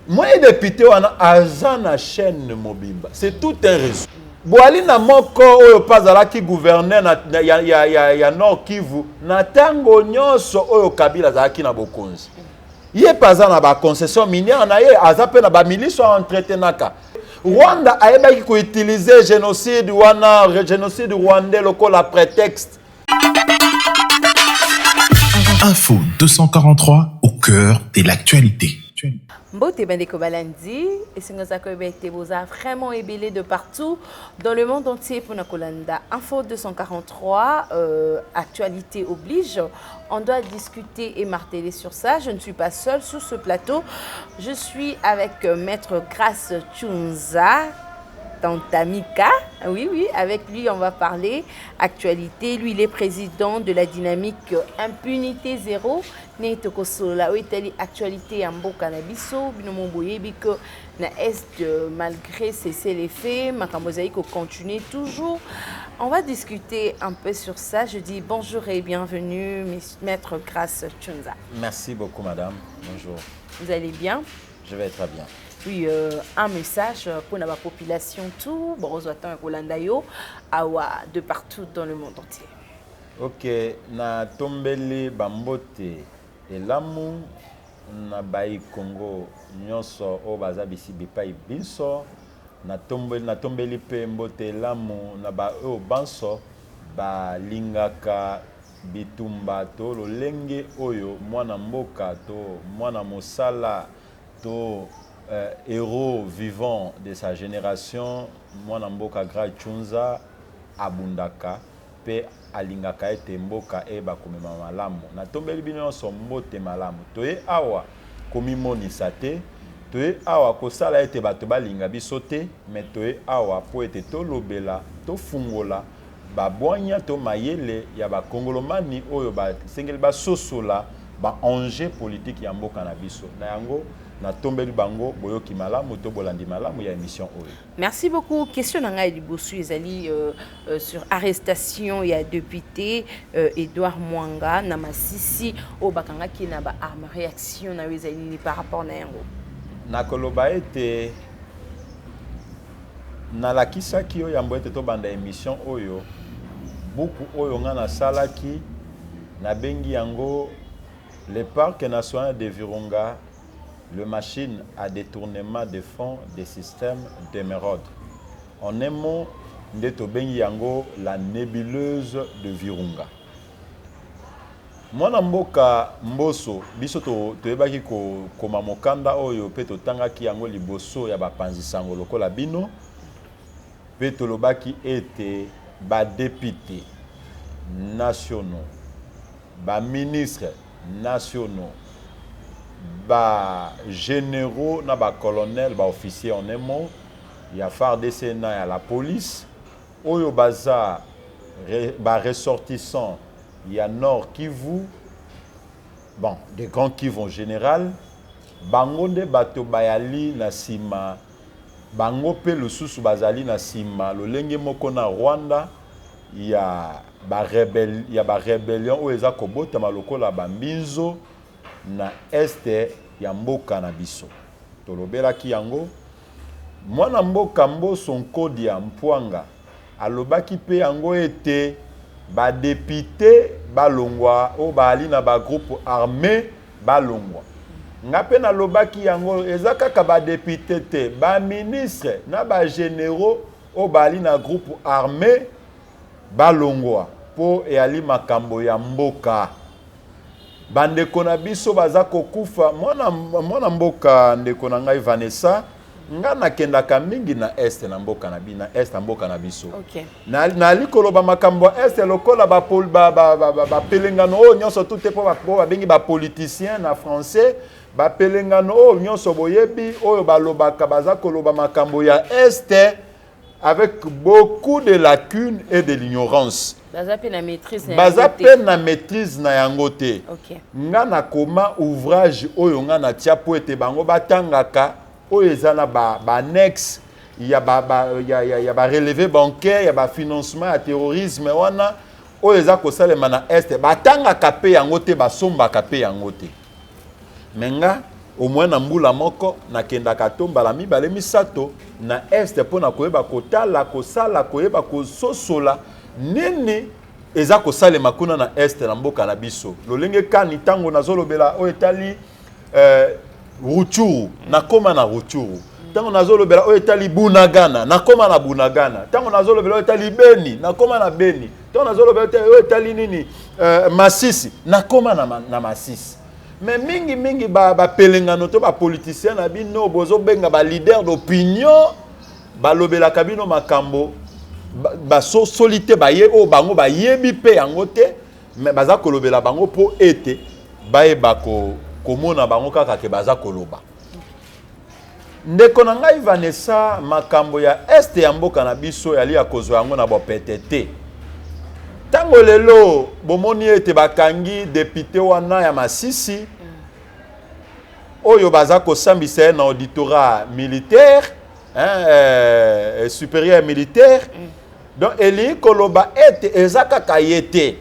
Moi, député, on a Azana chaîne Mobimba. C'est tout un réseau. Boali na moko oyo pazala ki gouverneur ya Nord Kivu na tango nyonso oyo Kabila zaki na bokonzi. Ye paza na ba concession minière na ye azape na ba milice entretenaka. Rwanda ayebaki ko utiliser génocide rwandais lokola prétexte. Info 243 au cœur de l'actualité. Mbote Bandeko Balandi, et c'est vous a vraiment ébélé de partout dans le monde entier pour Nakolanda. Info 243, actualité oblige. On doit discuter et marteler sur ça. Je ne suis pas seule sur ce plateau. Je suis avec Maître Grace Tchounza, Tantamika. Oui, avec lui, on va parler actualité. Lui, il est président de la dynamique Impunité Zéro. Sola, actualité en Bokanabiso, na Est, malgré cesser les faits, Makamozaïk continue toujours. On va discuter un peu sur ça. Je dis bonjour et bienvenue, Maître Grace Tchounza. Merci beaucoup, madame. Bonjour. Vous allez bien? Je vais très bien. Oui, un message pour la population tout, de partout dans le monde entier. Ok, na tombeli bambote elamu na bai Congo nyonso o bazabisi bipai biso na tombeli pe mbote elamu na ba o banso ba lingaka bitumba to lolenge oyo mwana mboka to mwana mosala to héros vivant de sa génération mwana mboka Grace Tchounza abundaka pe alingaka ete mboka eba komema malamu na tombeli bino nyonso mbote malamu toye awa komimonisa te toye awa kosala ete bato balinga biso te me toye awa po ete tolobela tofungola babwanya to mayele ya bakongolomani oyo basengeli basosola baenjeu politique ya mboka na biso na yango na tombeli bango boyoki malamu to bolandi malamu ya émission oyo. Merci beaucoup. Question nanga libosu ezali sur arrestation ya député Edouard Mwanga na Masisi o bakanga ki na ba arme réaction na ezali par rapport na yango. Na koloba ete na lakisa ki oyo yambo ete to banda émission oyo buku oyo nga na salaki na bengi yango le parc national de Virunga. Le machine à détournement de fonds des systèmes d'émeraude. En un mot, Ndeto Bengi Yango, la nébuleuse de Virunga. Mwana mboka mboso, biso toyebaki koma mokanda oyo pe totangaki yango liboso ya bapanzi sango lokola bino pe tolobaki ete ba députés nationaux, ba ministres nationaux, ba généraux na ba colonels ba officiers en un mot ya FARDC na ya la police oyo baza ba ressortissants ya Nord Kivu bon des grands Kivu en général bango nde bato bayali na sima bango pe lususu bazali na sima lolenge moko na Rwanda ya ba rébellion oyo eza kobotama lokola bambinzo na este ya mboka na biso tolobelaki yango mwana mboka mboso nkodi ya mpwanga alobaki pe yango ete ba député balongwa o bali na ba groupe armé balongwa nga pe nalobaki yango eza kaka ba député te ba ministre na ba généraux o bali na groupe armé balongwa po eali makambo ya mboka bandeko na biso baza kokufa mwana mboka ndeko na ngai Vanessa nga nakendaka mingi na este na mboka na bina este mboka na biso okay. na likolo ba makambo este lokola ba pelengano o nyonso tout po ba bengi ba politicien na français ba pelengano o nyonso boyebi oyo balobaka baza koloba makambo ya este avec beaucoup de lacunes et de l'ignorance. Baza pe na maîtrise na yango te. Okay. Nga na koma ouvrage oyo nga na tia po ete bango batangaka oyo ezana ba annexe ya ba relevé bancaire ya ba financement ya terrorisme wana oyo eza kosalema na este batangaka pe yango te basombaka pe yango te. Menga au moins na mbula moko na kenda katomba la mibale misato na est pona koyeba kotala kosala koyeba kososola nini eza kosale makuna na est na mboka na biso lolenge kani tango nazolobela o etali Ruchuru nakoma na Ruchuru tango nazolobela o etali Bunagana nakoma na Bunagana tango nazolobela o etali Beni nakoma na Beni tango nazolobela o etali nini Masisi nakoma na Masisi. Mais mingi ba pelengano to ba politicien na bino bozo benga ba leader d'opinion ba lobela kabino makambo ba solité ba ye o bango ba yebi pe yango te mais baza kolobela bango po ete ba e ba komona bango kaka ke baza koloba. Ndeko na ngai Vanessa makambo ya este ya mboka na biso yali ya kozwa yango na bo PTT. Tango lelo bomoni ete bakangi député wana ya Masisi oyo baza ko sambisa na auditorat militaire supérieur militaire donc eli koloba ete ezaka kayete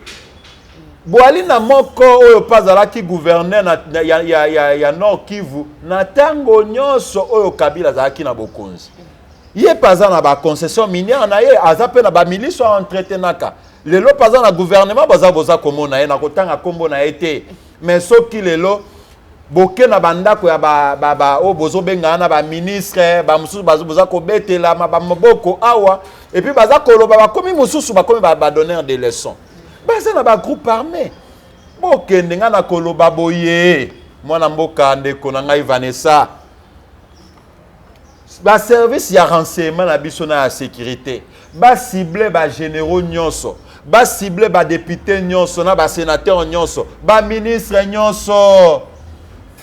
boali na moko oyo pazalaki gouverneur ya Nord Kivu na tango nyonso oyo Kabila zalaki na bokonzi ye paza na ba concession minière na ye azape na ba milice entretenaka lelo paza na gouvernement boza komona ye na kotanga kombo na ete mais soki lelo boke na bandako ya ba o bozo benga na ba ministre ba mususu boza ko betela ba maboko awa et puis baza koloba ba komi mususu ba komi ba donneur de leçons baza na ba groupe armé boke ndenga na koloba boye mwana mboka ndeko na ngai Vanessa ba service ya renseignement na biso na sécurité ba ciblé ba généraux nyonso ba ciblé ba député nyonso na ba sénateur nyonso ba ministre nyonso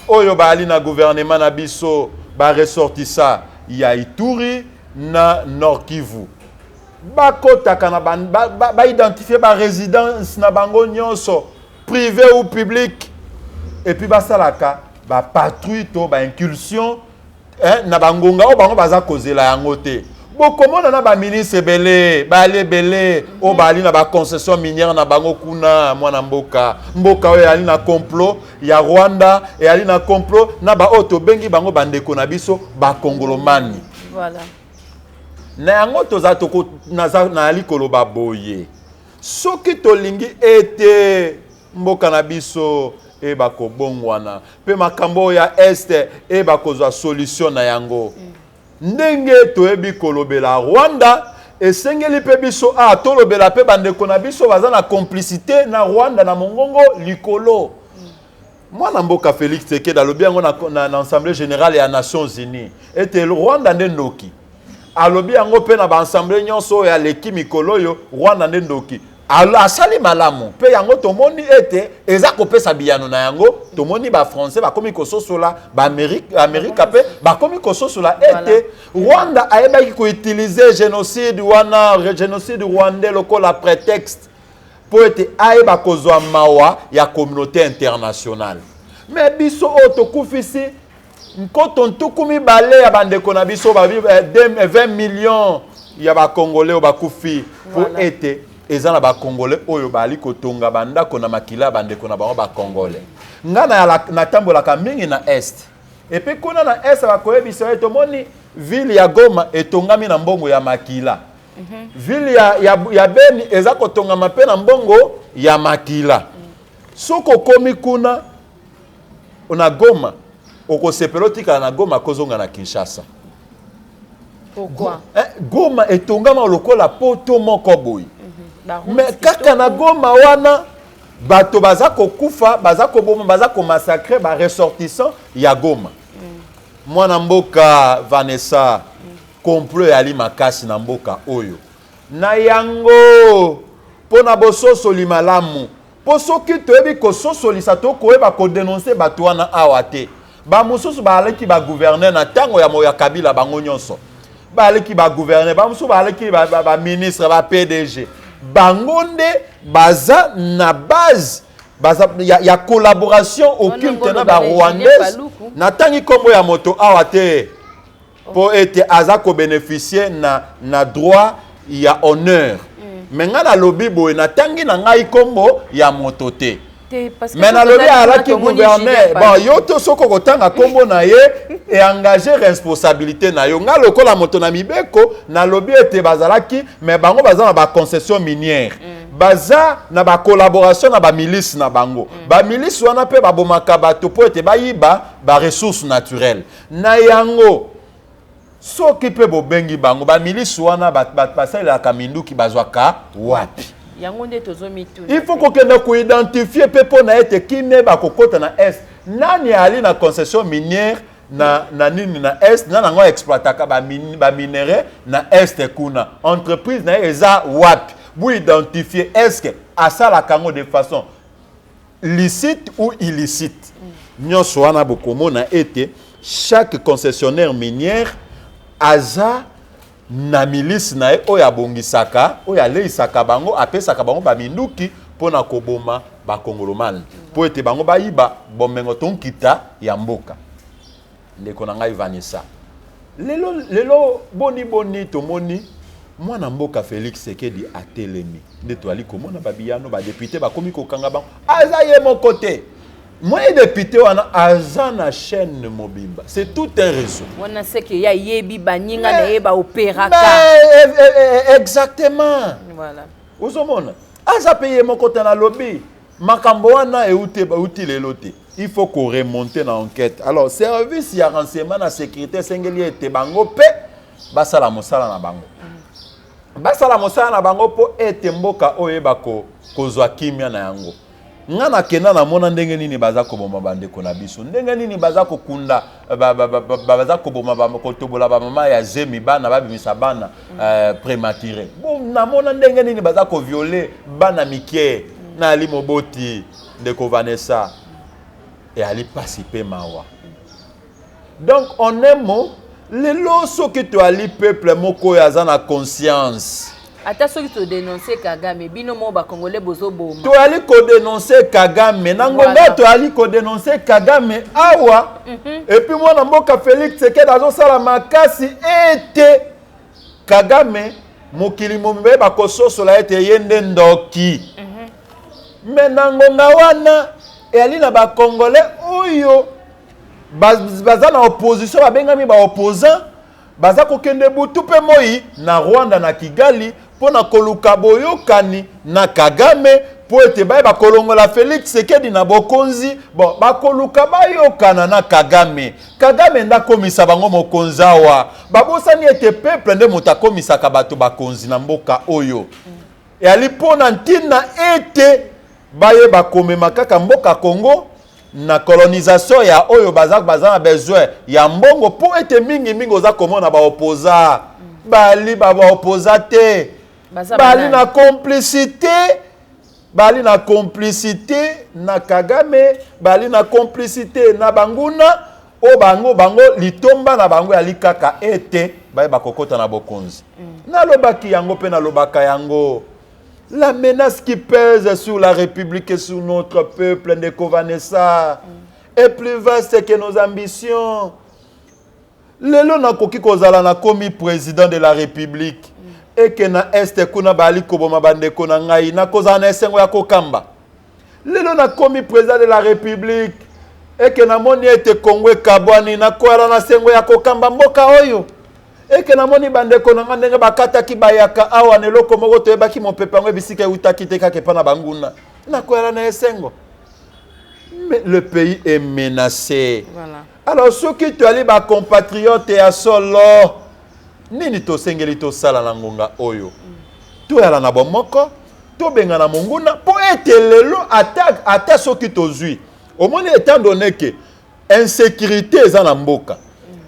oyo ba ali na gouvernement na biso ba ressortissa ya Ituri na Nord Kivu ba kotaka na ba identifier ba résidence na bango nyonso privé ou public et puis ba salaka ba patrouille to ba incursion na bangonga o bango baza kozela yango te bokomona na ba ministre belé ba lebele o bali na ba concession minière na bango kuna mwana mboka oyo ali na complot ya Rwanda et ali na complot na ba auto bengi bango bandeko na biso ba kongolomani voilà na yango toza toko na ali koloba boye soki tolingi ete mboka na biso e bako bongwana pe makambo ya este e bako za solution na yango ndenge toyebi kolobela Rwanda esengeli pe biso tolobela pe bandeko na biso baza na complicité na Rwanda na mongongo likolo mwana mboka Félix Tshisekedi alobi yango na Assemblée générale ya Nations Unies ete Rwanda nde ndoki alobi yango pe na ba assemblée nyonso ya leki mikolo yo Rwanda nde ndoki asali malamu pe yango tomoni ete eza kopesa biyano na yango tomoni ba français ba komi kososola ba Amerika pe ba komi kososola ete Rwanda ayebaki ko utiliser génocide rwandais lokola prétexte pour ete ayeba kozwa mawa ya communauté internationale mais biso otokufisi nkoto ntukumi bale ya bandeko na biso ba 20 millions ya ba congolais bakufi pour ete ezana ba congolais oyo bali kotonga bandako na makila bandeko na bango ba congolais ngana na tambolaka mingi na est et puis kuna na est ba koyebisa eto moni ville ya Goma etongami na mbongo ya makila ville ya Beni eza kotonga mape na mbongo ya makila soko komi kuna ona Goma okosepeloti na Goma kozonga na Kinshasa. Pourquoi? Goma etongama lokola poto moko boy. Mais kaka na Goma wana bato baza kokufa baza koboma baza ko massacrer ba ressortissant ya Goma. Mwana mboka Vanessa complot ya li makasi na mboka oyo. Na yango pona bososo limalamu. Posoki toyebi kososo lisato koyeba ko dénoncer bato wana awate. Ba mususu ba aleki ba gouverneur na tango ya moya Kabila bango nyonso. Ba aleki ba gouverneur ba mususu ba aleki ba ministre ba PDG. Bangonde baza na base baza ya collaboration occulte na ba rwandaise na tangi kombo ya moto awate pour être aza ko bénéficier na droit ya honneur. Menga na lobi boy na tangi na ngai kombo ya moto te. Mais na lobi ala ki gouverneur bon yo to soko kotanga kombo na ye et engager responsabilité na yo nga lokola moto na mibeko na lobi ete bazalaki mais bango baza na ba concession minière baza na ba collaboration na ba milice na bango ba milice wana pe ba bomaka bato po ete bayiba ba ressources naturelles na yango soki pe bobengi bango ba milice wana basala ka minduki bazwaka wapi il faut qu'on identifie pepo na ete kine ba kokota na est nani ali na concession minière na nini na est na ngo exploitaka ba minerai na est kuna entreprise na eza wapi vous identifier est-ce que asala kango de façon licite ou illicite nyonso wana bokomo na ete chaque concessionnaire minière aza na milice na oya bongisaka oya leisaka bango apesaka bango ba minduki pona koboma ba kongolomane po ete bango bayiba bomengo tonkita ya mboka ndeko na ngai Vanessa lelo boni tomoni mwana mboka Félix Sekedi atelemi nde toali komona babiyano ba député bakomi kokanga bango aza ye mon côté moi député wana aza na chaîne mobimba c'est tout un réseau on sait que ya yebi baninga na yeba opéraka exactement voilà ozomona aza payé mon côté na lobby makambo wana euti lelo te il faut qu'on remonte na enquête alors service ya renseignement na sécurité sengeli ete bango pe basala mosala na bango basala mosala na bango po ete mboka oyeba kozwa kimia na yango ngana kena na mona ndenge nini baza koboma bandeko na biso ndenge nini baza kokunda baza koboma kotobola ba mama ya zemi bana babimisa bana prématuré bon na mona ndenge nini baza ko violer bana mikie na ali moboti ndeko Vanessa et ali participer mawa donc on aime lelo soki to ali peuple moko ya za na conscience ata soki to dénoncer Kagame bino mo ba congolais bozo boma to ali ko dénoncer Kagame nangonga to ali ko dénoncer Kagame awa et puis moi na mboka Félix Sekedi azo sala makasi ete Kagame mokili mombe ba kososola ete yende ndoki mais nangonga wana et ali na ba congolais oyo baza na opposition babengami ba opposant baza kokende butu pe moi na Rwanda na Kigali pona koluka boyokani na Kagame po ete baye bakolongola Félix Sekedi na bokonzi bon bakoluka bayokana na Kagame nda komisa bango mokonzi awa babosani ete peuple nde mutakomisa ka bato bakonzi na mboka oyo e ali pona ntina ete baye bakomema kaka mboka Congo na colonisation ya oyo baza na besoin ya mbongo po ete mingi oza komona ba opposa bali ba opposa te bali na complicité na Kagame bali na complicité na banguna o bango litomba na bango ya likaka ete baye bakokota na bokonzi na lobaki yango pe na lobaka yango la menace qui pèse sur la République et sur notre peuple ndeko Vanessa est plus vaste que nos ambitions. Lelo na koki kozala na komi président de la République et que na este kuna bali koboma bandeko na ngai na kozala na esengo ya kokamba. Lelo na komi président de la République et que na moni ete Kongwe kabwani na koala na sengo ya kokamba mboka oyo. Eke na moni bandeko na ndenge bakata ki bayaka awa ne loko moko to ebaki mopepe ngo bisika utaki te kake pana banguna na kwela na esengo mais le pays est menacé voilà alors ceux qui tu ali ba compatriotes ya solo nini to sengeli to sala na ngonga oyo to yala na bomoko to benga na monguna po etelelo attaque ceux qui to zui au moins étant donné que insécurité za na mboka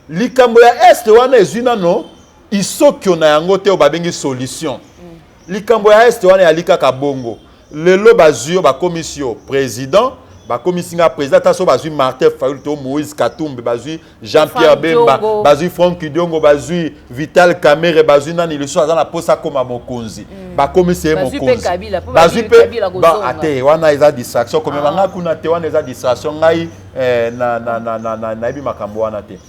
likambo ya est wana ezina no isokyo na yango te obabengi solution likambo ya est wana yalika ka bongo lelo bazio ba commission président ba commission président taso bazui Martin Fayulu to Moïse Katumbi bazui Jean-Pierre Bemba bazui Franck Kidongo bazui Vital Kamerhe bazui nani le soir na posa koma mokonzi ba commission mokonzi bazui pe ba ate wana eza distraction comme manga kuna te wana eza distraction ngai na ibi makambo wana te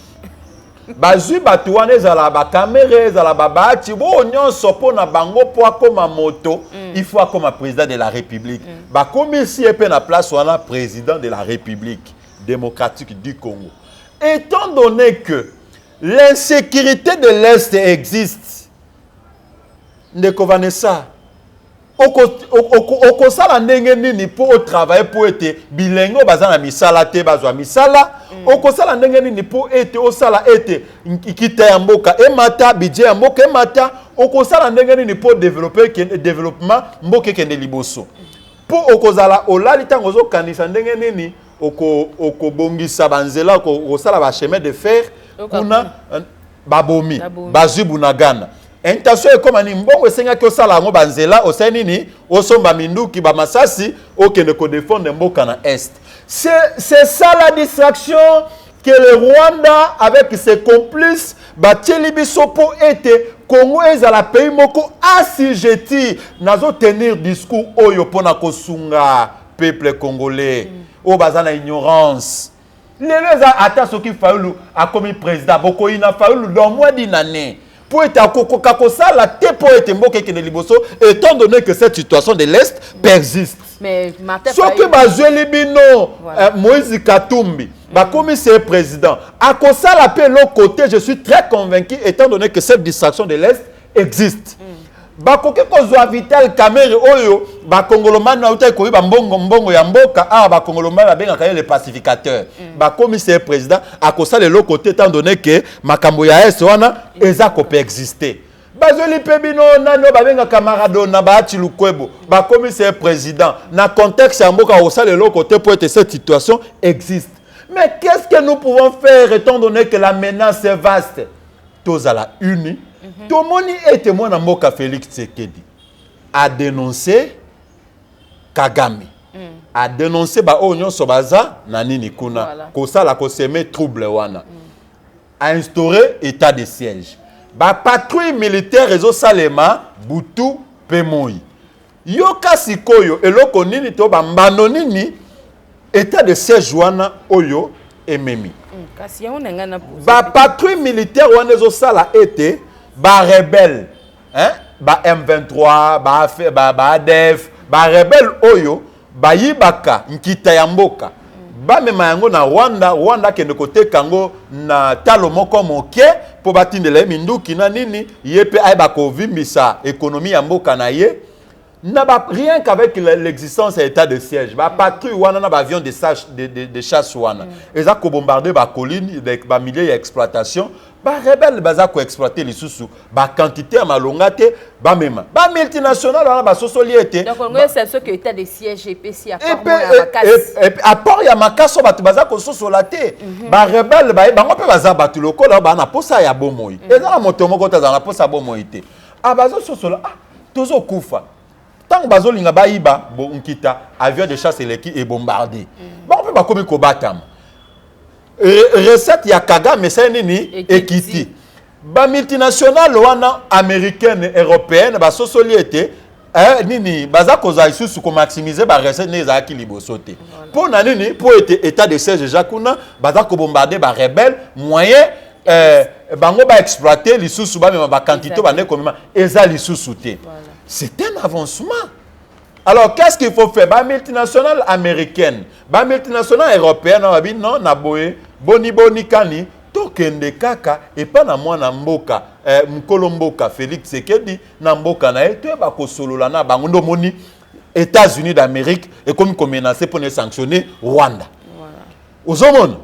bazui bato wana ezala bakamera ezala babati bo nyonso mpo na bango mpo akoma moto il faut akoma président de la République bakomi si epe na place wana président de la République démocratique du Congo. Étant donné que l'insécurité de l'Est existe, ndeko Vanessa okosala ndenge nini pour travailler pour être bilingue bazana misala te bazwa misala okosala ndenge nini pour être osala ete kita ya mboka emata budget ya mboka emata okosala ndenge nini pour développer développement mboka kende liboso pour okozala olali tango zo kanisa ndenge nini okobongisa banzela okosala ba chemin de fer kuna babomi bazubu na Ghana. Intention est comme un mbongo esenga ki osala ngo banzela oseni ni osomba minduki ba masasi okende ko défendre mboka na est. C'est ça la distraction que le Rwanda avec ses complices batieli biso po ete Congo ezala pays moko assujetti nazo tenir discours oyo pona kosunga peuple congolais o bazana ignorance. Lelo eza ata soki Fayulu akomi président boko ina Fayulu dans moins d'une année. Pour être à Kokosala, te pour être mboke kene liboso, étant donné que cette situation de l'Est persiste. Mais ce que Bazueli Bino, Moïse Katumbi, commissaire président, à Kosala pe l'autre côté, je suis très convaincu, étant donné que cette distraction de l'Est existe. Bakoke kozwa Vital Kamerhe oyo bakongolomani na uta koyi mbongo ya mboka bakongolomani babenga kaye les pacificateurs commissaire président akosa le côté étant donné que makambo ya est wana eza ko peut exister bazoli pebino nano babenga Maradona baati lukwebo commissaire président na contexte ya mboka akosa le côté pour que cette situation existe. Mais qu'est-ce que nous pouvons faire étant donné que la menace est vaste? Tous à la unie. Tomoni était mon mboka Félix Tshisekedi a dénoncé Kagame, a dénoncé ba onyo sobaza na nini kuna kosala koseme trouble wana, a instauré état de siège. Ba patrouille militaire rezo salema butu pemoi. Yoka sikoyo eloko nini to ba mbano nini état de siège wana oyo ememi. Ba patrouille militaire wana rezo sala ete ba rebelle hein ba M23 ba ADF ba rebelle oyo ba yibaka nkita ya mboka ba mema yango na Rwanda kende kote kango na talo moko moke po batindela minduki na nini yepe ay ba kovimbisa économie ya mboka na ye na ba rien qu'avec l'existence de l'état de siège ba patrouille wana na ba avion de chasse wana eza ko bombarder ba colline ba milliers d'exploitation. Ba rebelle baza ko exploiter les sous ba quantité à malongate ba mema ba multinational wana ba sosoliete donc on c'est ce que état de siège EPC à part ya makaso batu baza ko sosolate ba rebelle ba bango pe baza batu lokola ba na posa ya bomoi eza na moto moko ta na posa bomoi te bazo sosola tozo kufa tant bazo linga ba iba bo nkita avion de chasse eleki et bombardé ba pe ba komi ko batama. Recette ya Kagame c'est nini Ekiti ba multinational wana américaine européenne ba sosoliete nini baza koza isusu ko maximiser ba recette neza ki libosote pour na nini pour être état de siège jakuna baza ko bombarder ba rebelle moyen bango ba exploiter lisusu ba même ba quantité ba ne comme eza lisusu te. C'est un avancement. Alors, qu'est-ce qu'il faut faire? Ba multinationale américaine, ba multinationale européenne, non, na boye, boni kani, tokende kaka, et pas na mwana mboka, mkolo mboka, Félix Tshisekedi, na mboka na eto, ba kosolola na bangondo moni, États-Unis d'Amérique, et comme menacé pour ne sanctionner Rwanda. Ozomon,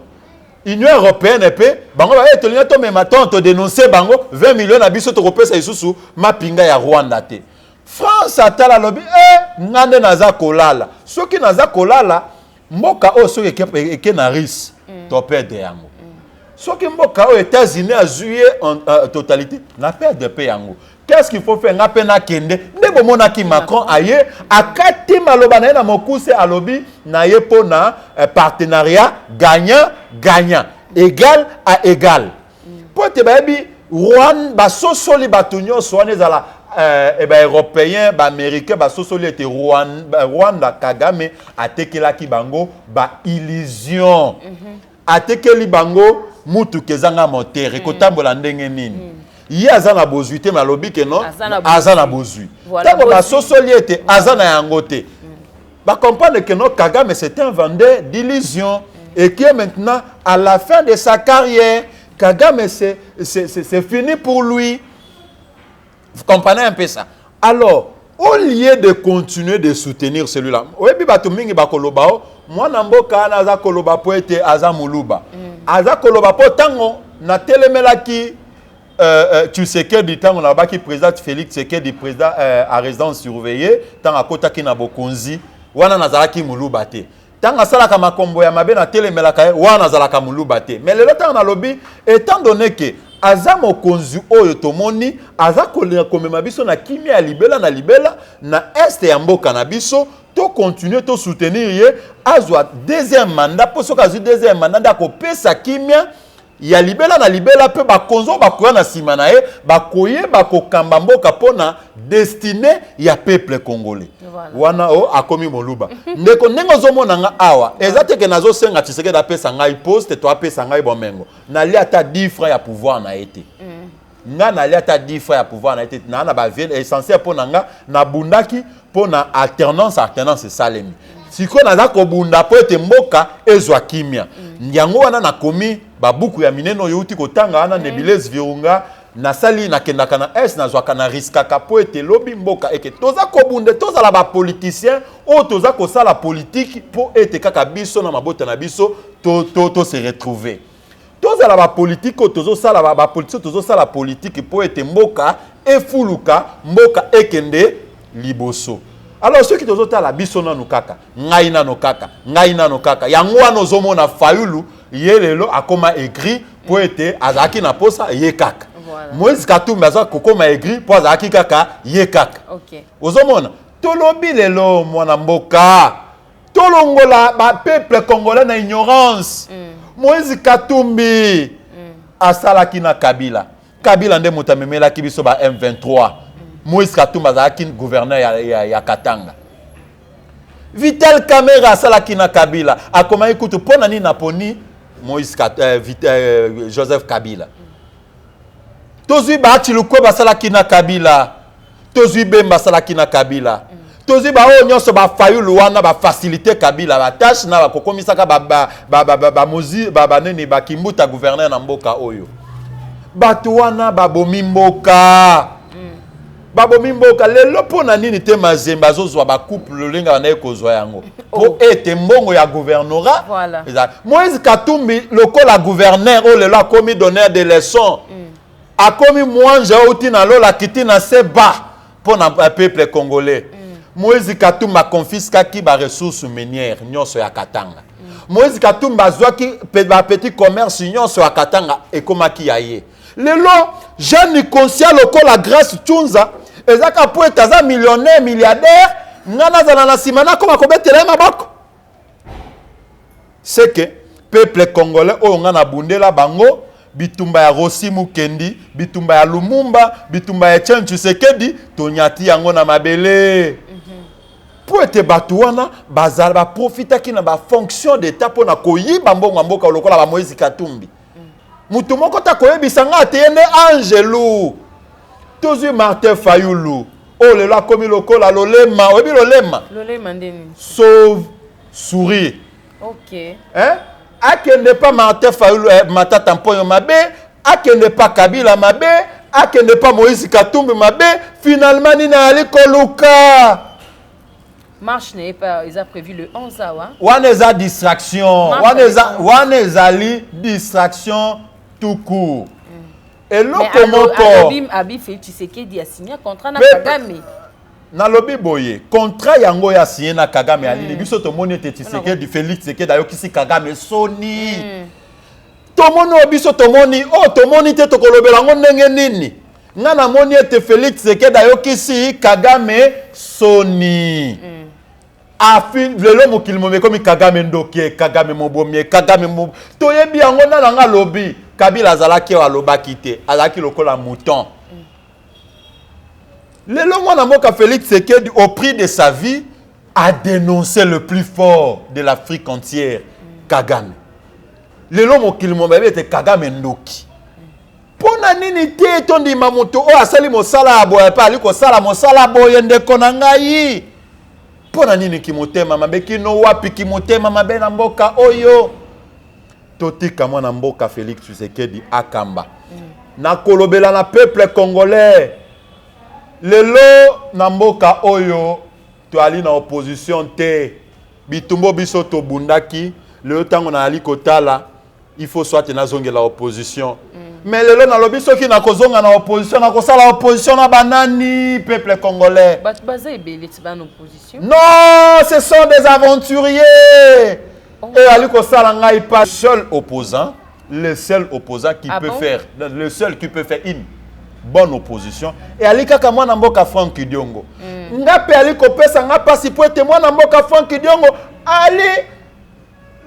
Union européenne, et puis, bango ba eto lina to mematon, to dénoncer bango, 20 millions d'abisso to kopesa isusu, ma pinga ya Rwanda te. France atala lobi ngande naza kolala soki naza kolala mboka o soki eke na risque to perdre yango soki mboka o États-Unis a joué en totalité na perdre pe yango. Qu'est-ce qu'il faut faire? Ngape na kende ndebo monaki Macron aye akati maloba na na mokuse alobi na ye pona partenariat gagnant égal à égal po te babi Rwanda basosoli batunyo soane zala européen, américain, société Rwanda, Kagame, a tekela ki bango, illusion. atekeli bango mutu kezanga moteur ekotambola ndenge nini ye aza na bozwi te na lobi ke non aza na bozwi tango basosoli ete aza na yango te ba comprendre que non Kagame c'est un vendeur d'illusions et que maintenant à la fin de sa carrière Kagame c'est fini pour lui. Vous comprenez un peu ça? Alors au lieu de continuer de soutenir celui-là, oyebi bato mingi bakoloba moi na mboka na za koloba po ete aza muluba aza koloba po tango na telemelaki tu sais que du temps on a baki président Félix Tshisekedi président à résidence surveillée tant akotaki na bokonzi wana nazalaki muluba te tant asalaka makombo ya mabe na telemelaka wana nazalaka muluba te mais lelo tant na lobby étant donné que aza mokonzi oyo tomoni aza komema biso na kimia libela na este ya mboka na biso to continuer to soutenir ye azwa deuxième mandat po soka azwi deuxième mandat ndako pesa kimia ya libela na libela pe bakonzo bakoya na sima na ye bakoye bakokamba mboka pona destiné ya peuple congolais wana akomi moluba ndeko ndenge ozomona nga awa eza teke nazosenga Tshisekedi apesa ngai poste to apesa ngai bomengo nali ata 10 francs ya pouvoir na ete nga nali ata 10 francs ya pouvoir na ete na ba ville essentiel pona nga na bundaki pona alternance salemi siko naza kobunda po ete mboka ezwa kimia yango wana nakomi babuku ya mineno youti kotanga wana Nebilez Virunga nasali nakendaka na es nazwaka na riskaka po ete lobi mboka eke toza kobunde tozala ba politicien o toza kosala politique po ete kaka biso na mabota na biso to se retrouver tozala ba politique o tozo sala ba politique tozo sala politique po ete mboka efuluka mboka ekende liboso. Alors ceux qui tozo tala biso nanu kaka ngai nano kaka yango wana ozomona Fayulu yelelo akoma écrit po ete azaki na posa ye kaka Moïse Katumbi aza kokoma écrit po azaki kaka ye kaka ozomona tolobi lelo mwana mboka tolongola ba peuple congolais na ignorance Moïse Katumbi asalaki na Kabila nde mutamemelaki biso ba M23 Moïse Katumbi azalaki gouverneur ya Katanga. Vital Kamerhe asalaki na Kabila akoma ikutu pona ni naponi Moïse Joseph Kabila. Tozui ba Chiluko basalaki na Kabila. Tozui Bemba basalaki na Kabila. Tozui ba o nyonso ba Fayulu wana ba faciliter Kabila ba tâche na ba kokomisaka ba mozi ba neni ba kimbuta gouverneur na mboka oyo. Batu wana babomi mboka. Babomi mboka lelo pona nini te mazemba azozwa ba couple lolinga na ekozwa yango po ete mbongo ya gouvernorat Moïse Katumbi lokola gouverneur o lelo akomi donneur de leçons akomi mwanja outi na lola kiti na seba pona peuple congolais Moïse Katumbi confisquaki ba ressources minières nyonso ya Katanga Moïse Katumbi azwaki ba petit commerce nyonso ya Katanga ekomaki yaye lelo jeune conscient lokola Grâce Tshunza ezaka po etaza millionnaire milliardaire ngana zana na simana koma kobetela maboko c'est que peuple congolais o ngana bundela bango bitumba ya Rossi Mukendi bitumba ya Lumumba bitumba ya Etienne Tshisekedi tonyati yango na mabele po ete batu wana bazala ba profitaki na ba fonction d'état pona koyiba mbongo mboka lokola ba Moïse Katumbi mutu moko ta koyebisa nga te yende Angelou Tozui Martin Fayulu oh le la komi lokola lolema oyebi lolema ndeni sauve sourire hein akende pas Martin Fayulu matata mponyo mabe akende pas Kabila mabe akende pas Moïse Katumbi mabe finalement nina ali koluka marche n'est pas ils a prévu le 11 awa wana distraction wana ezali distraction tout court. Et là, comment Abi Félix Tshisekedi a signé un contrat na Kagame. Na lobi boye, contrat yango ya signé na Kagame ali biso to moni te Tshisekedi Félix Tshisekedi ayo kisi Kagame soni. To moni biso to moni te to kolobela ngo ndenge nini. Nga na moni te Félix Tshisekedi ayo kisi Kagame soni. Afin lelo mokili mome komi Kagame ndokie Kagame mobomie Kagame mo to yebi yango na nga lobi Kabila azalaki wa lobaki te azalaki lokola mouton lelo mwana mboka Félix Tshisekedi au prix de sa vie a dénoncé le plus fort de l'Afrique entière Kagame lelo mokili mobimba ete Kagame ndoki pona nini te tondima moto o asali mosala ya boye pa ali kosala mosala boye ndeko na ngai pona nini kimotema mabe kino wapi kimotema mabe na mboka oyo totika mwana mboka Félix Tshisekedi akamba na kolobela na peuple congolais lelo na mboka oyo to ali na opposition te bitumbo biso to bundaki lelo tango na ali kotala il faut soit na zongela opposition mais lelo na lobi soki na kozonga na opposition na kosala opposition na banani peuple congolais non ce sont des aventuriers et ali kosala ngai pas seul opposant le seul opposant qui peut faire le seul qui peut faire une bonne opposition et ali kaka mwana mboka Franck Diongo ngape ali kopesa nga pasi po ete mwana mboka Franck Diongo ali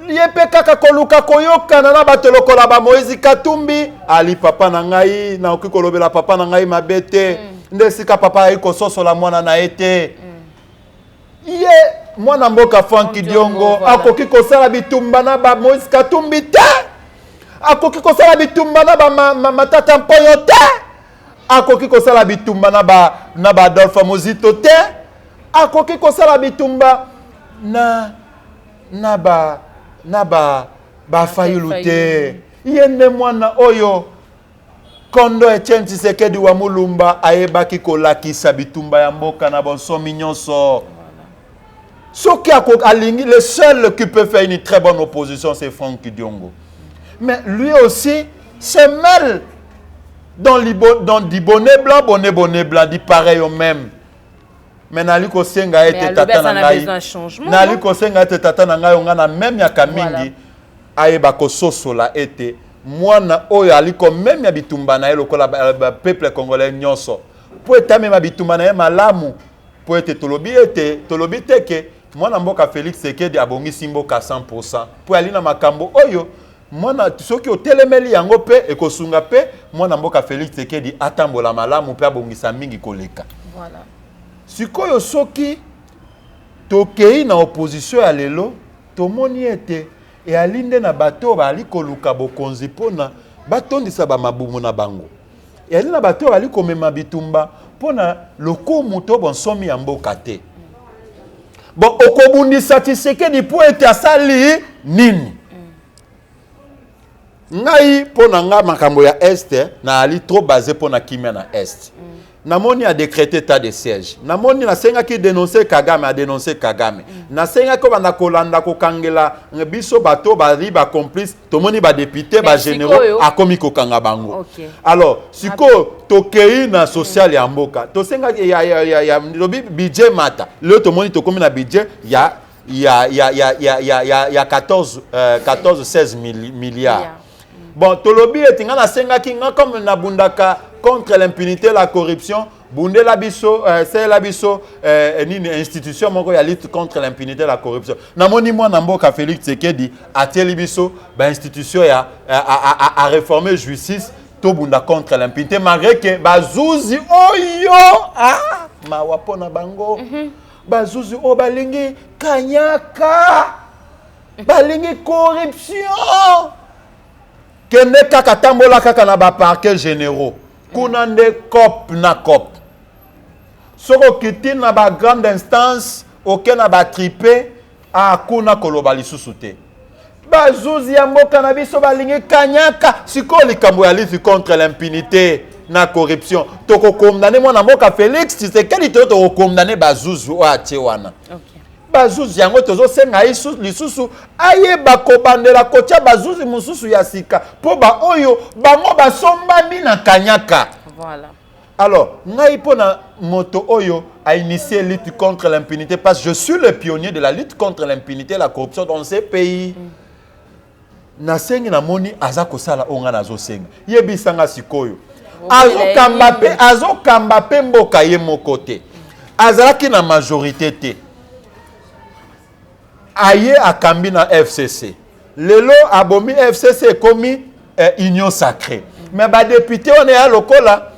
liyepe kaka koluka koyokana na bato lokola ba Moïse Katumbi ali papa na ngai na oki kolobela papa na ngai mabete nde sika papa ai kososola mwana na ete ye mwana mboka Franck Diongo akoki kosala bitumba na ba Moïse Katumbi te akoki kosala bitumba na ba matata mpoyo te akoki kosala bitumba na ba Adolphe Mozito te akoki kosala bitumba na ba Fayulu te yende mwana oyo Kondo Etienne Tshisekedi wa Mulumba ayebaki kolakisa bitumba ya mboka na bonsomi nyonso soki alingi le seul qui peut faire une très bonne opposition c'est Franck Diongo mais lui aussi se mêle dans du bonnet blanc dit pareil au même mais nali ko senga ete tata na ngai nali ko senga ete tata na ngai ngana même ya kamingi ayeba ko sosola ete mwana oyo aliko même ya bitumba na lokola peuple congolais nyonso po etame ma bitumba na malamu po ete tolobi teke mwana mboka Félix Tshisekedi abongisi mboka 100% po ali na makambo oyo mwana soki otelemeli yango pe ekosunga pe mwana mboka Félix Tshisekedi atambola malamu pe abongisa mingi koleka voilà sikoyo soki tokei na opposition ya lelo tomoni ete e alinde na bato bali koluka bokonzi pona batondisa ba mabumu na bango e alinde na bato bali komema bitumba pona lokumu to bonsomi ya mboka te bon okobundisa Tshisekedi po ete asali nini ngai pona nga makambo ya este na ali trop basé pona kimia na est namoni a décrété état de siège namoni na senga ki dénoncer Kagame a dénoncer Kagame na senga ko bana kolanda ko kangela biso bato ba riba complice tomoni ba député ba généraux a komi ko kanga bango alors siko tokei na social ya mboka to senga ya budget mata le tomoni to komi na budget ya 14-16 milliards bon tolobi etinga na senga ki nga comme na bundaka contre l'impunité la corruption bundela biso c'est la biso une institution moko ya lutte contre l'impunité la corruption namoni mwana mboka Félix Tshisekedi atieli biso ba institution ya a réformer justice to bunda contre l'impunité malgré que bazuzi oyo mawapona bango bazuzi o balingi kanyaka balingi corruption kende kaka tambola kaka na ba parquet généraux kuna nde cop na cop soko kiti na ba grande instance oke na ba tripe kuna koloba lisusu te bazuzi ya mboka na biso balingi kanyaka siko likambo ya lutte contre l'impunité na corruption toko condamner mwana mboka Félix Tshisekedi to condamner bazuzi o atie wana bazuzi yango tozo senga lisusu ayeba kobandela kotia bazuzi mususu ya sika po ba oyo bango basombami na kanyaka voilà alors ngai pona moto oyo a initié lutte contre l'impunité parce que je suis le pionnier de la lutte contre l'impunité et la corruption dans ces pays na sengi na moni azako sala onga nazo senga yebisanga sikoyo azokamba pe mboka ye moko te azalaki na majorité te aye akambi na FCC lelo abomi FCC komi union sacrée mais ba député on est à lokola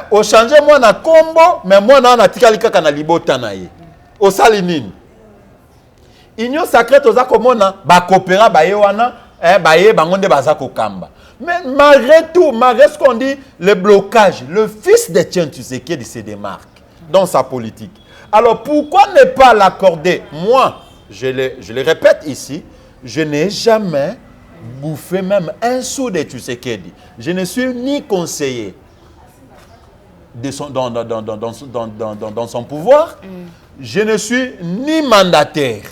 o changer moi na kombo mais moi na tikali kaka na libota na ye o sali nini union sacrée toza komona ba coopéra ba ye wana Mais malgré tout, malgré ce qu'on dit, le blocage, le fils de Tiens Tshisekedi se démarque dans sa politique. Alors pourquoi ne pas l'accorder? Moi, je le répète ici, je n'ai jamais bouffé même un sou de Tshisekedi. Je ne suis ni conseiller de dans son pouvoir, je ne suis ni mandataire.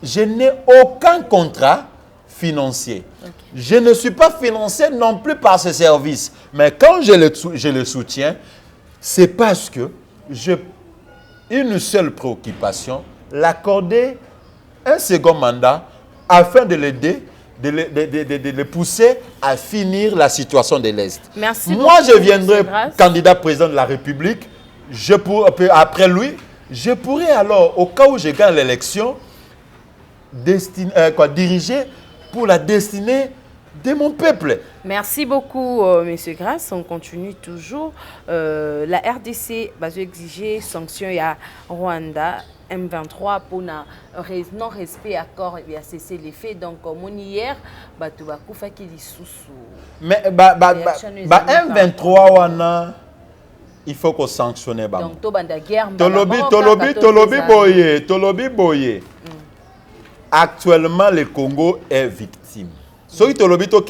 Je n'ai aucun contrat financier. Okay. Je ne suis pas financé non plus par ce service. Mais quand je le soutiens, c'est parce que j'ai une seule préoccupation, l'accorder un second mandat afin de l'aider, de le pousser à finir la situation de l'Est. Merci Moi, beaucoup, je viendrai candidat président de la République. Après lui, je pourrais alors, au cas où je gagne l'élection, diriger pour la destinée de mon peuple. Merci beaucoup, M. Grasse. On continue toujours. La RDC va exiger sanctions à Rwanda, M23 pour non-respect accord et à cesser les faits. Donc, comme hier, mais M23 wana, il faut qu'on sanctionne. Donc, guerre. Tolobi boye. Actuellement, le Congo est victime. Si Tolobi est en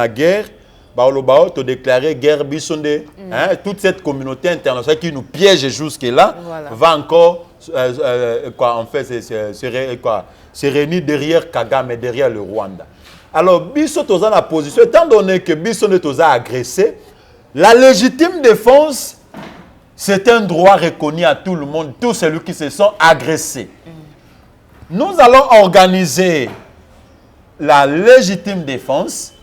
guerre, tu déclaré guerre bisonde. Toute cette communauté internationale qui nous piège jusque-là va encore se réunir derrière Kagame, derrière le Rwanda. Alors, Bisso toza la position, étant donné que Bisonde toza agressé, la légitime défense, c'est un droit reconnu à tout le monde, tous ceux qui se sont agressés. Nous allons organiser la légitime défense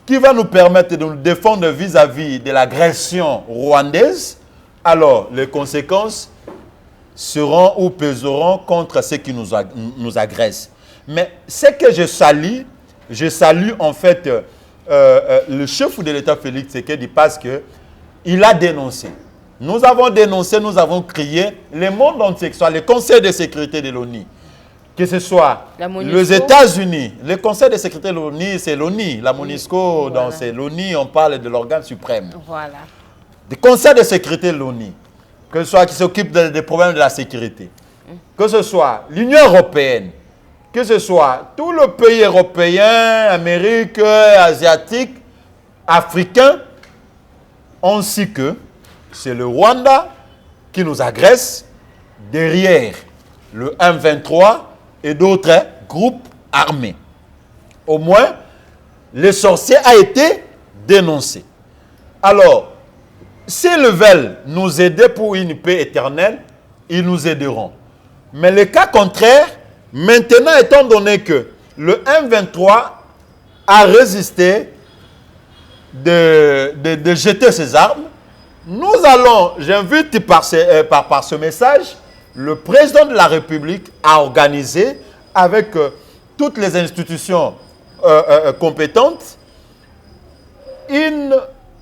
qui va nous permettre de nous défendre vis-à-vis de l'agression rwandaise. Alors, les conséquences seront ou peseront contre ceux qui nous agressent. Mais ce que je salue en fait le chef de l'État Félix Tshisekedi parce qu'il a dénoncé. Nous avons dénoncé, nous avons crié, le monde entier, que ce soit le Conseil de sécurité de l'ONU, que ce soit les États-Unis, le Conseil de sécurité de l'ONU, c'est l'ONU. La MONUSCO, dans l'ONU, on parle de l'organe suprême. Voilà. Le Conseil de sécurité de l'ONU, que ce soit qui s'occupe des problèmes de la sécurité, que ce soit l'Union européenne, que ce soit tous les pays européens, Amérique, asiatiques, africains, ainsi que c'est le Rwanda qui nous agresse derrière le M23 et d'autres groupes armés. Au moins, le sorcier a été dénoncé. Alors, s'ils veulent nous aider pour une paix éternelle, ils nous aideront. Mais le cas contraire, maintenant étant donné que le M23 a résisté de jeter ses armes, nous allons, j'invite par ce message, le président de la République a organisé avec toutes les institutions compétentes une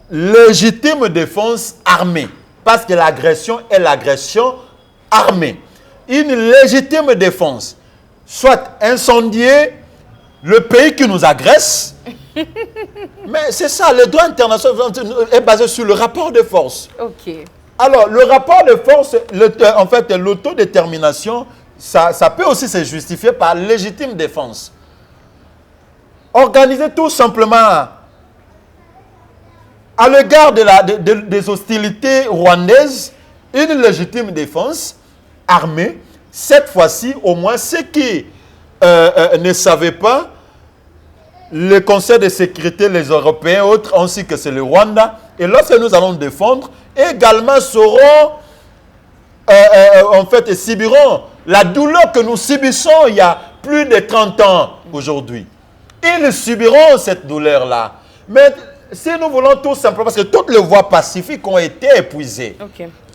légitime défense armée. Parce que l'agression est l'agression armée. Une légitime défense. Soit incendier le pays qui nous agresse. Mais c'est ça, le droit international est basé sur le rapport de force. Ok. Alors, le rapport de force, en fait, l'autodétermination, ça peut aussi se justifier par légitime défense. Organiser tout simplement à l'égard des hostilités rwandaises, une légitime défense armée. Cette fois-ci, au moins, ceux qui ne savaient pas, le Conseil de sécurité, les Européens, autres, ainsi que c'est le Rwanda, et lorsque nous allons défendre, également sauront, en fait, subiront la douleur que nous subissons il y a plus de 30 ans aujourd'hui. Ils subiront cette douleur-là. Mais si nous voulons tout simplement, parce que toutes les voies pacifiques ont été épuisées,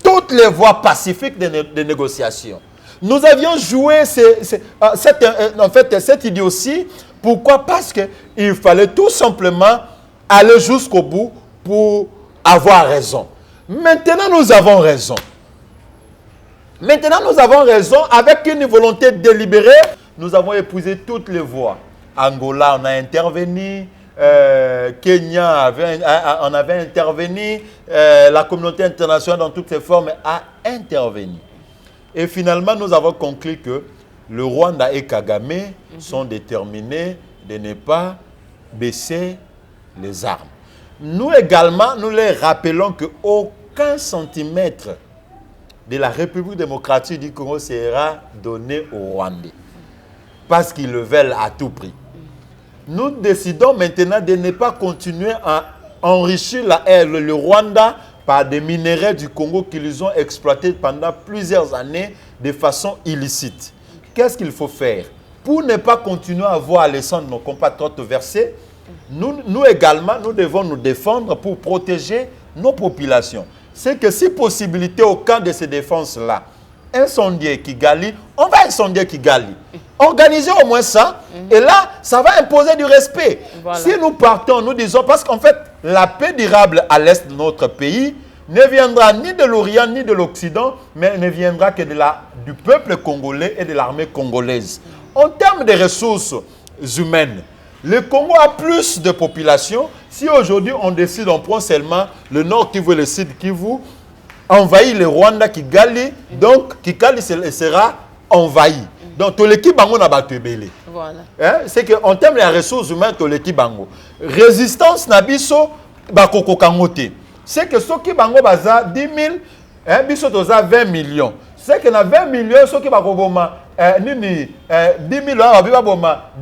toutes les voies pacifiques de négociation. Nous avions joué cette idiotie. Pourquoi? Parce qu'il fallait tout simplement aller jusqu'au bout pour avoir raison. Maintenant, nous avons raison. Maintenant, nous avons raison. Avec une volonté délibérée, nous avons épuisé toutes les voies. Angola, on a intervenu. Kenya, on avait intervenu. La communauté internationale dans toutes ses formes a intervenu. Et finalement, nous avons conclu que le Rwanda et Kagame sont déterminés de ne pas baisser les armes. Nous également, nous les rappelons qu'aucun centimètre de la République démocratique du Congo sera donné aux Rwandais. Parce qu'ils le veulent à tout prix. Nous décidons maintenant de ne pas continuer à enrichir le Rwanda par des minéraux du Congo qu'ils ont exploités pendant plusieurs années de façon illicite. Qu'est-ce qu'il faut faire? Pour ne pas continuer à voir les sangs de nos compatriotes versés, nous également, nous devons nous défendre pour protéger nos populations. C'est que si possibilité au camp de ces défenses-là, incendier Kigali, on va incendier Kigali. Organiser au moins ça, et là, ça va imposer du respect. Voilà. Si nous partons, nous disons, parce qu'en fait, la paix durable à l'est de notre pays ne viendra ni de l'Orient ni de l'Occident, mais ne viendra que du peuple congolais et de l'armée congolaise. En termes de ressources humaines, le Congo a plus de population. Si aujourd'hui on décide, on prend seulement le Nord Kivu et le Sud Kivu, envahit le Rwanda, Kigali, donc Kigali sera envahi. Donc, tout l'équipe bango n'a pas tebele. Voilà. C'est qu'en termes de ressources humaines, tout l'équipe bango. Résistance nabiso, bakoko kangote. C'est que ceux qui bango baza 10 000, biso toza 20 millions. C'est que na 20 millions, ceux qui bako boma 10 000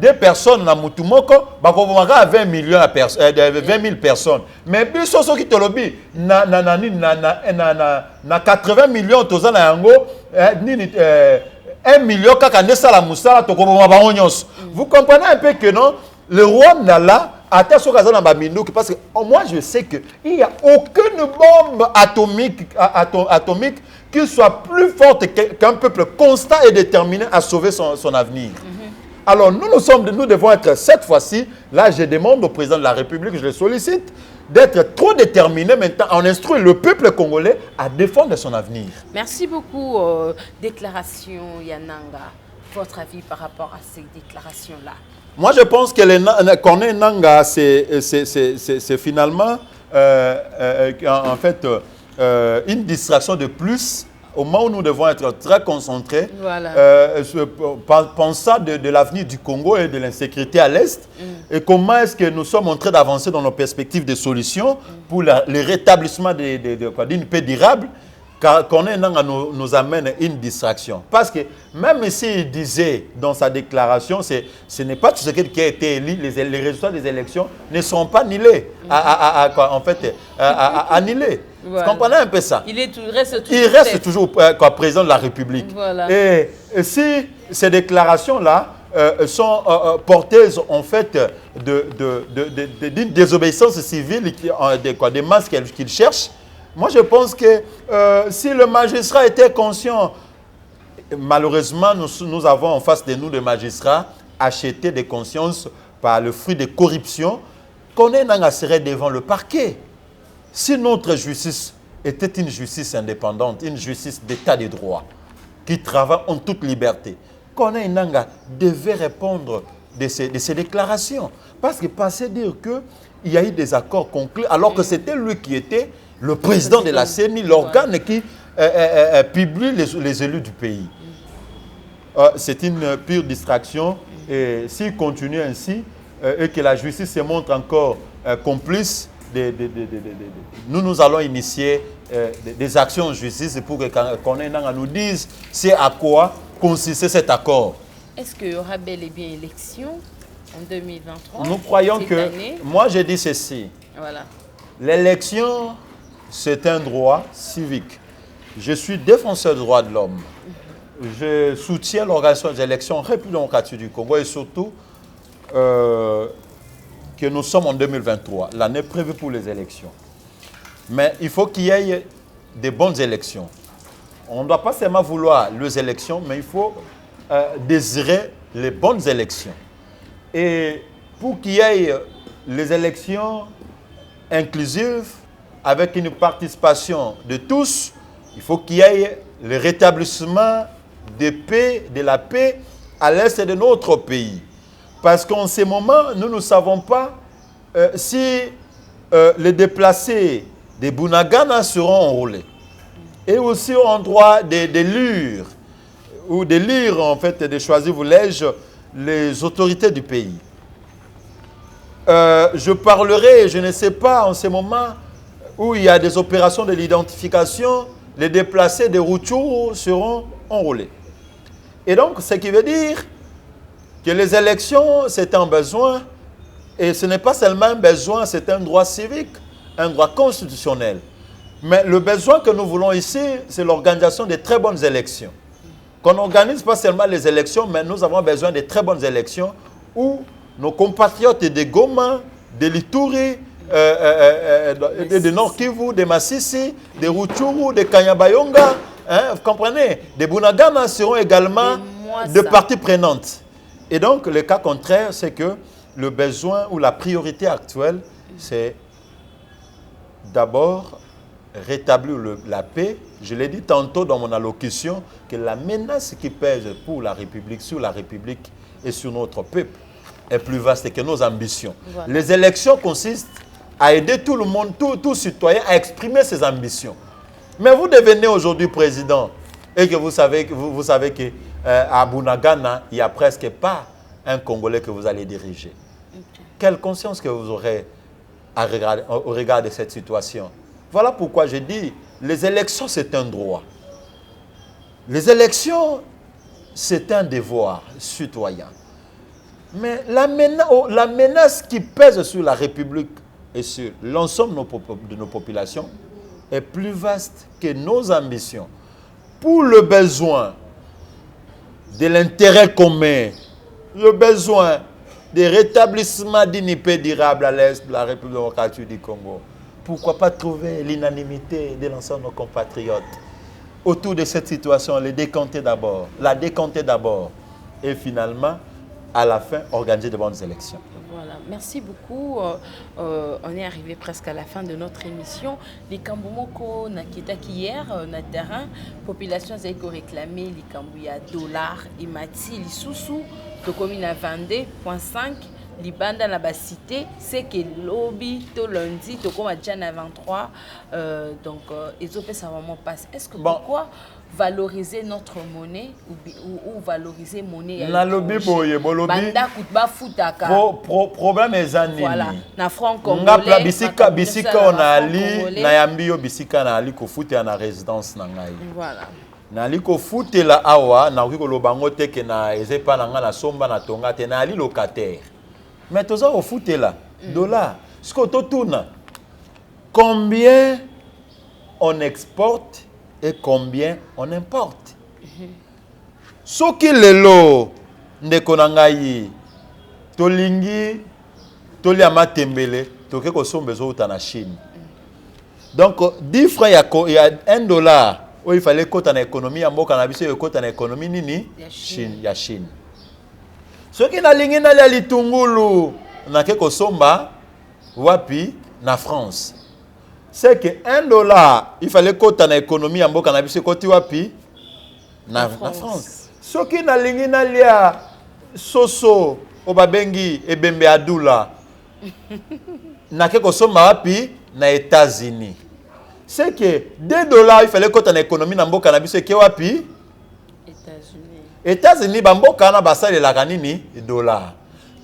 deux personnes na mutumoko, bako boma 20 millions 20 000 personnes. Mais biso ceux qui te lobi na 80 millions toza na yango 1 million kaka nesa la musala tokoboma bango nyonso. Vous comprenez un peu que non, le Rwanda là attention kazana baminduki parce que moi je sais que il y a aucune bombe atomique qui soit plus forte qu'un peuple constant et déterminé à sauver son avenir. Alors nous devons être cette fois-ci, là je demande au président de la République, je le sollicite, d'être trop déterminé maintenant, on instruit le peuple congolais à défendre son avenir. Merci beaucoup. Déclaration Yananga, votre avis par rapport à ces déclarations-là? Moi je pense que Corneille Nanga, c'est finalement en fait une distraction de plus au moment où nous devons être très concentrés, voilà. Pensant de l'avenir du Congo et de l'insécurité à l'Est, et comment est-ce que nous sommes en train d'avancer dans nos perspectives de solutions pour le rétablissement d'une paix durable, car Corneille Nanga nous amène une distraction. Parce que même s'il disait dans sa déclaration, ce n'est pas tout ce qui a été élu, les résultats des élections ne seront pas annulés, annulés. Voilà. Vous comprenez un peu ça? Il reste toujours président de la République. Voilà. Et si ces déclarations-là sont porteuses en fait d'une désobéissance civile, des masses qu'il cherche, moi je pense que si le magistrat était conscient, malheureusement nous avons en face de nous des magistrats achetés de conscience par le fruit de corruption, Corneille Nanga serait devant le parquet. Si notre justice était une justice indépendante, une justice d'état de droit, qui travaille en toute liberté, Corneille Nanga devait répondre de ces déclarations. Parce que passer dire qu'il y a eu des accords conclus, alors que c'était lui qui était le président de la CENI, l'organe qui publie les élus du pays. C'est une pure distraction. Et s'il continue ainsi, et que la justice se montre encore complice, nous allons initier des actions en justice pour que Corneille Nanga nous dise c'est à quoi consistait cet accord. Est-ce qu'il y aura bel et bien élection en 2023? Nous croyons que... Moi, je dis ceci. Voilà. L'élection, c'est un droit civique. Je suis défenseur des droits de l'homme. Je soutiens l'organisation des élections en République démocratique du Congo et surtout... que nous sommes en 2023, l'année prévue pour les élections. Mais il faut qu'il y ait des bonnes élections. On ne doit pas seulement vouloir les élections, mais il faut désirer les bonnes élections. Et pour qu'il y ait les élections inclusives, avec une participation de tous, il faut qu'il y ait le rétablissement de la paix à l'est de notre pays. Parce qu'en ce moment, nous ne savons pas si les déplacés des Bunagana seront enrôlés. Et aussi en droit de lire, ou de lire en fait, de choisir, voulais-je, les autorités du pays. Je parlerai, je ne sais pas, en ce moment où il y a des opérations de l'identification, les déplacés des Rutshuru seront enrôlés. Et donc, ce qui veut dire que les élections, c'est un besoin, et ce n'est pas seulement un besoin, c'est un droit civique, un droit constitutionnel. Mais le besoin que nous voulons ici, c'est l'organisation de très bonnes élections. Qu'on n'organise pas seulement les élections, mais nous avons besoin de très bonnes élections où nos compatriotes de Goma, de Lituri, de Nord Kivu, de Masisi, de Rutshuru, de Kanyabayonga, hein, vous comprenez, de Bunagana seront également de parties prenantes. Et donc, le cas contraire, c'est que le besoin ou la priorité actuelle, c'est d'abord rétablir la paix. Je l'ai dit tantôt dans mon allocution que la menace qui pèse pour la République, sur la République et sur notre peuple est plus vaste que nos ambitions. Voilà. Les élections consistent à aider tout le monde, tout citoyen à exprimer ses ambitions. Mais vous devenez aujourd'hui président et que vous savez que à Bunagana, il n'y a presque pas un Congolais que vous allez diriger. Okay. Quelle conscience que vous aurez au regard de cette situation? Voilà pourquoi je dis, les élections, c'est un droit. Les élections, c'est un devoir citoyen. Mais la menace qui pèse sur la République et sur l'ensemble de nos populations est plus vaste que nos ambitions. Pour le besoin de l'intérêt commun, le besoin de rétablissement d'une paix durable à l'est de la République démocratique du Congo, pourquoi pas trouver l'unanimité de l'ensemble de nos compatriotes autour de cette situation, la décanter d'abord, et finalement, à la fin, organiser de bonnes élections. Voilà, merci beaucoup. On est arrivé presque à la fin de notre émission. Les Kambumoko Nakitaki hier, na terrain, population a réclamé les Kambouya dollars et mati, les sous-sous, de commune à 22,5. Libanda na cité, c'est que lobby to lundi to comme déjà na 23 donc ils ont fait ça vraiment passe. Est-ce que pourquoi valoriser notre monnaie ou valoriser monnaie na lobby boye bolobi banda kutba futaka problème ezani voilà na franc congolais bisika on ali na yambio bisika na ali ko futa na résidence na ngai voilà na ali ko futela awa na ko lobango te ke na ezepa na nga na somba na tonga te na ali locataire. Mais tout ça au foot là, dollars. Ce qu'on tourne, combien on exporte et combien on importe. Ce qui est lo ne konangai, tolingi, toliama tembele, toke ko sombe zo uta na Chine. Donc 10 francs il y a $1 où il fallait que dans l'économie en mboka na biso ko dans l'économie nini Chine ya Chine. Ce qui na lingi na la litungulu na ke kosomba wapi na France. C'est que $1 il fallait que na économie en mboka na biso koti wapi na France. Ce qui na lingi na lia soso obabengi ebembe adula na ke kosomba wapi na États-Unis. C'est que $2 il fallait que na économie na mboka na biso ke wapi États-Unis bamboka na basali la kanini dollar.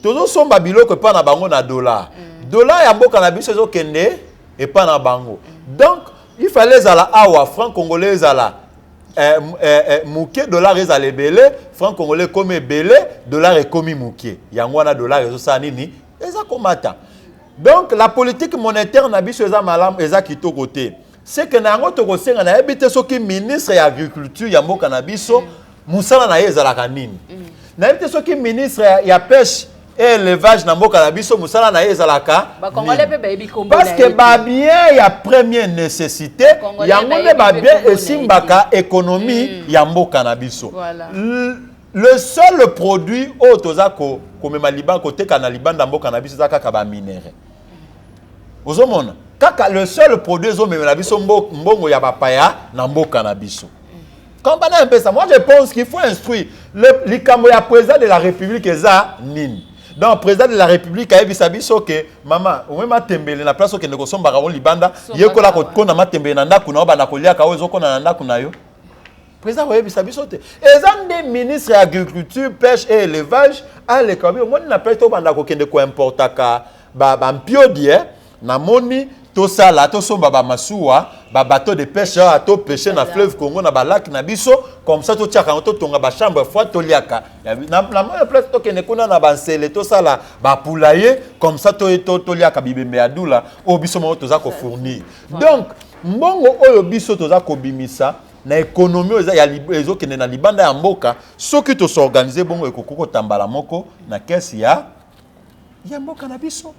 Tozo somba biloko pa na bango na dollar. Dollar ya mboka na biso zo kende et pas na bango. Donc il fallait zala awa franc congolais zala muke dollar ezale belé, franc congolais comme belé, dollar est comme muke. Yango na dollar ezo sa nini eza komata. Donc la politique monétaire na biso eza malam eza kitoko te. C'est que na ngo to kosenga na ebite soki ministre ya agriculture ya mboka na biso Moussala na ezalaka nini. Na yete soki ministre ya pêche et élevage na mboka na biso Moussala na ezalaka. Parce que ba bien ya première nécessité, yango ne ba bien esimbaka économie ya mboka na biso. Le seul produit otozako komema liban côté kana liban na mboka na biso zakaka ba minéraux. Ozomona kaka le seul produit ozomema na biso mbongo ya bapaya na mboka na biso. Comprenez un peu ça. Moi, je pense qu'il faut instruire le président de la République. Donc, le président de la République a dit que maman, on m'a tembélé la place où nous sommes barrons libanda. Il y a que la côte qu'on a tembélé nanda kuna ba na kolia kawo zo qu'on a nanda kuna yo. Président a dit que les ministres de l'agriculture, pêche et élevage à l'économie, on n'a pas été au banda ko importa ka ba mpiodi na moni to sala to somba ba masuwa ba bateau de pêche à to pêcher na fleuve Congo na ba lac na biso comme ça to tiaka to tonga ba chambre froide to liaka na moya place to kene kuna na ba nsele to sala ba poulailler comme ça to liaka bibembe adula o biso mo to za ko fournir donc mbongo oyo biso to za ko bimisa na économie ya ezo kene na libanda ya mboka soki to s'organiser bongo ekoko tambala moko na caisse ya mboka na biso.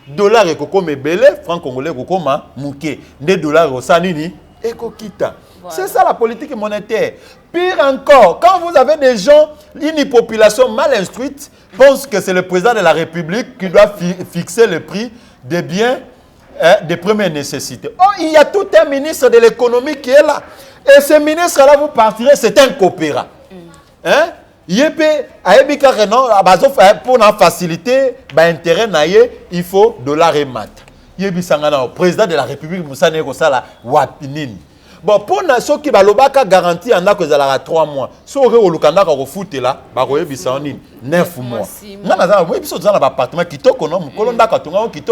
Dollar ekoko mebele, franc congolais ekoko ma muke. Des dollars au sanini ekokita. C'est ça la politique monétaire. Pire encore, quand vous avez des gens, une population mal instruite, pense que c'est le président de la République qui doit fixer le prix des biens de première nécessité. Oh, il y a tout un ministre de l'économie qui est là. Et ce ministre-là, vous partirez, c'est un coopérant. Hein? Pour faciliter l'intérêt, il faut dollar et mat. Le président de la République, Moussa Negosala, Wapinini. Bon, pour ceux qui ont garanti en a que ça a 3 mois, si vous avez un foot là, vous avez 9 mois. Vous avez un appartement qui est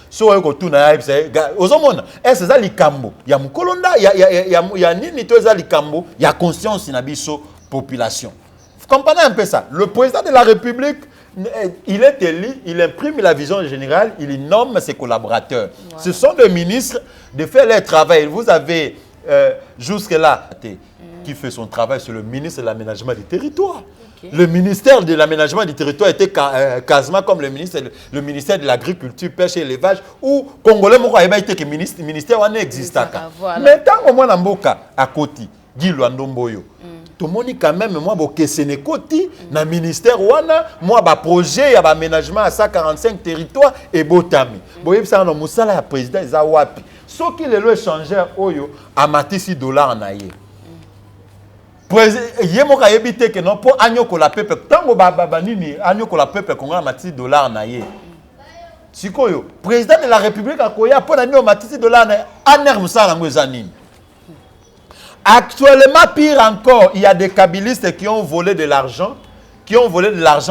so eko tuna ya ozomona c'est ça likambo ya mukolonda ya nini to za likambo ya conscience na biso population. Vous comprenez un peu ça? Le président de la République, il est élu, il imprime la vision générale, il nomme ses collaborateurs. Ouais. Ce sont des ministres de faire leur travail. Vous avez jusque-là qui fait son travail, c'est le ministre de l'aménagement du territoire. Okay. Le ministère de l'aménagement du territoire était quasiment comme le ministère de l'agriculture, pêche et élevage, où Congolais a été que le ministère n'existe pas. Mais tant au moins en Mboka, à côté, Guy Luandomboyo. Tout le monde quand même, moi, je suis côté, dans le ministère, moi, je projet, il aménagement à 145 territoires et Botami. Vous voyez, ça, le président Zawapi. Ce qui est le échangeur, à matisi $. Il y a que non pour agno la peuple tant babanini agno la peuple qu'on a matisi $. Sikoyo président de la République a koya pour agno matisi $. Aner musala ngwezanini. Actuellement, pire encore, il y a des kabylistes qui ont volé de l'argent,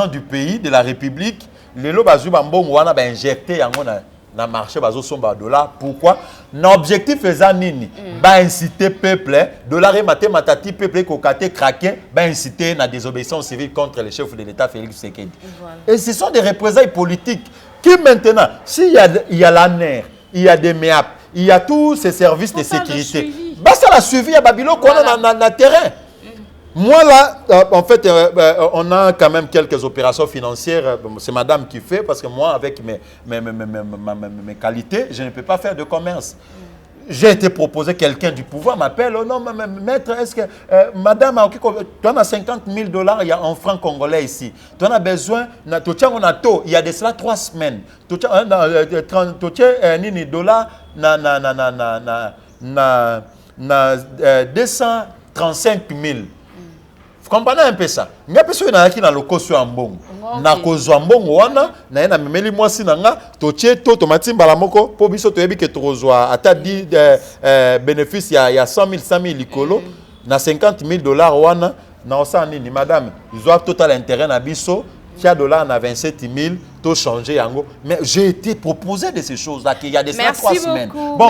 du pays, de la République. Les lots bazuba mbongo wana ba injecté yango na marché bazo somba $. Pourquoi? L'objectif est nini? Ba inciter peuple, dollar et matati peuple kokate craquer, ba inciter na désobéissance civile contre le chef de l'État Félix Tshisekedi. Voilà. Et ce sont des représailles politiques qui maintenant, s'il y a la NER, il y a des MEAP, il y a tous ces services de sécurité. Bah ça l'a suivi à Babylone qu'on a dans le terrain. Moi là, en fait, on a quand même quelques opérations financières. C'est madame qui fait parce que moi, avec mes qualités, je ne peux pas faire de commerce. J'ai été proposé, quelqu'un du pouvoir m'appelle, oh non, maître, est-ce que, madame, tu as 50 000 $ en francs congolais ici. Tu en as besoin, il y a de cela 3 semaines. Tu as $235 000. Vous comprenez un peu ça? Il y a personne qui a le cosu en bon. Na kozo en bon wana na ena memeli mwasi nanga totie to tomati mbalamoko po biso to yebi ke tozwa ata di bénéfice ya 100 000 likolo na 50 000 $ wana na osani ni madame ils ont total intérêt na biso $, na 27 000 tout changer yango. Mais j'ai été proposé de ces choses-là qu'il y a des 3 semaines. Bon,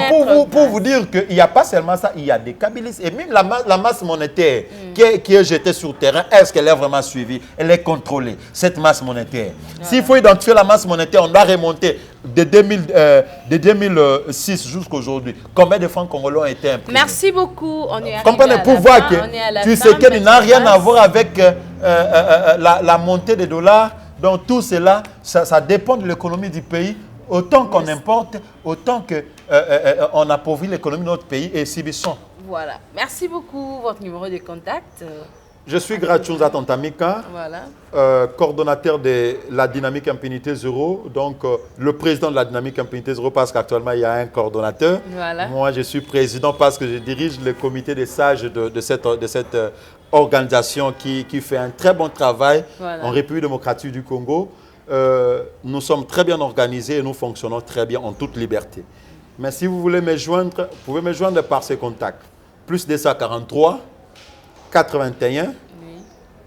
pour vous dire qu'il n'y a pas seulement ça, il y a des kabylistes. Et même la masse monétaire qui est jetée sur le terrain, est-ce qu'elle est vraiment suivie? Elle est contrôlée, cette masse monétaire. S'il faut identifier la masse monétaire, on doit remonter de 2006 jusqu'à aujourd'hui. Combien de francs congolais ont été imprimés? Merci beaucoup. On est comprenez, pour voir que tu sais qu'elle n'a rien à voir avec la montée des dollars. Donc tout cela, ça dépend de l'économie du pays. Autant qu'on importe, autant qu'on appauvrit l'économie de notre pays et subissons. Voilà. Merci beaucoup. Votre numéro de contact? Je suis Gratchounza Tantamika, voilà. Coordonnateur de la Dynamique Impunité Zéro. Donc le président de la Dynamique Impunité Zéro parce qu'actuellement il y a un coordonnateur. Voilà. Moi je suis président parce que je dirige le comité des sages de cette organisation qui fait un très bon travail en République démocratique du Congo. nous sommes très bien organisés et nous fonctionnons très bien en toute liberté. Mais si vous voulez me joindre, vous pouvez me joindre par ces contacts. Plus 243 81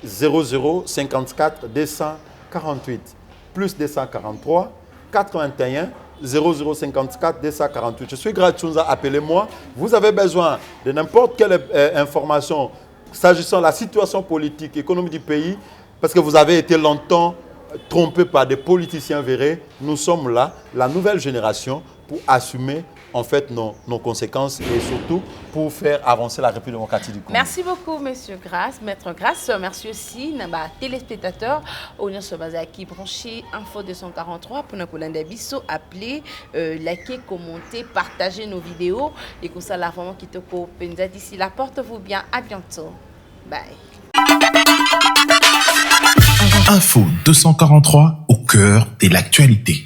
00 54 248. Plus 243 81 0054 248. Je suis Gratchounza, appelez-moi. Vous avez besoin de n'importe quelle information s'agissant de la situation politique, économique du pays, parce que vous avez été longtemps trompé par des politiciens véreux. Nous sommes là, la nouvelle génération, pour assumer en fait nos conséquences et surtout pour faire avancer la République démocratique du Congo. Merci beaucoup, Monsieur Grasse, Maître Grasse. Merci aussi à téléspectateurs. On est qui branché Info 243 pour nous biso appeler, liker, commenter, partager nos vidéos et comme ça la vraiment qui te copenza d'ici là. Porte-vous bien, à bientôt. Bye. Info 243 au cœur de l'actualité.